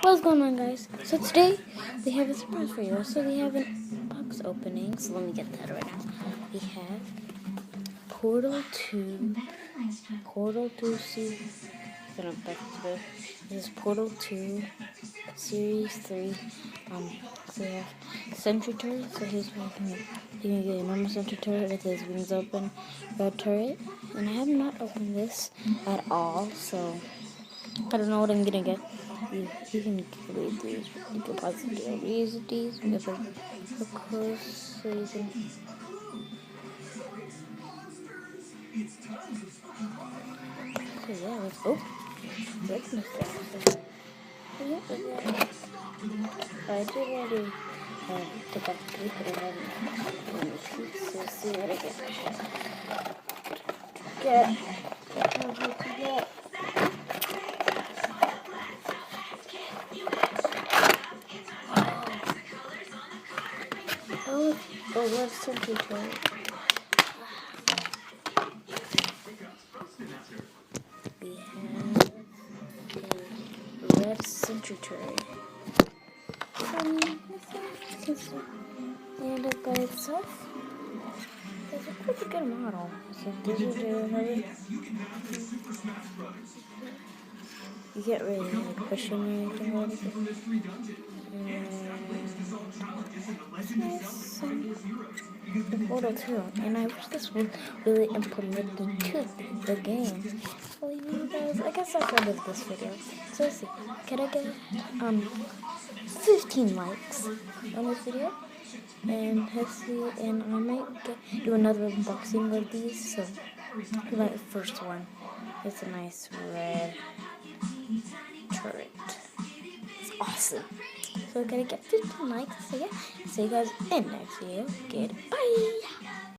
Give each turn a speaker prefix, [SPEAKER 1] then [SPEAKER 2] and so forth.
[SPEAKER 1] What's going on, guys? So today we have a surprise for you. So we have an box opening. So let me get that right now. We have Portal 2 Series. This is Portal 2 Series 3. So we have Sentry Turret. So here's what you can get a normal Sentry Turret with his wings open, red turret. And I have not opened this at all, so I don't know what I'm gonna get. You can read these. You can possibly use these. We have a close so you can. So yeah, let's let's miss that. Yeah, I did already take off the tape, but I haven't. Let me see. So let's see what I get. Get. Let's Sentry Turret. We have a red Sentry Turret. And it by itself is a pretty good model. So you get really like pushing or anything like it's nice. The Portal 2, and I wish this would really implement to the game. Well, you guys, I guess that's the end of this video. So let's see, can I get 15 likes on this video? And let's see, and I might do another unboxing of these. So my first one, it's a nice red turret. It's awesome. So we're gonna get 15 likes. So yeah, see you guys in the next video. Goodbye.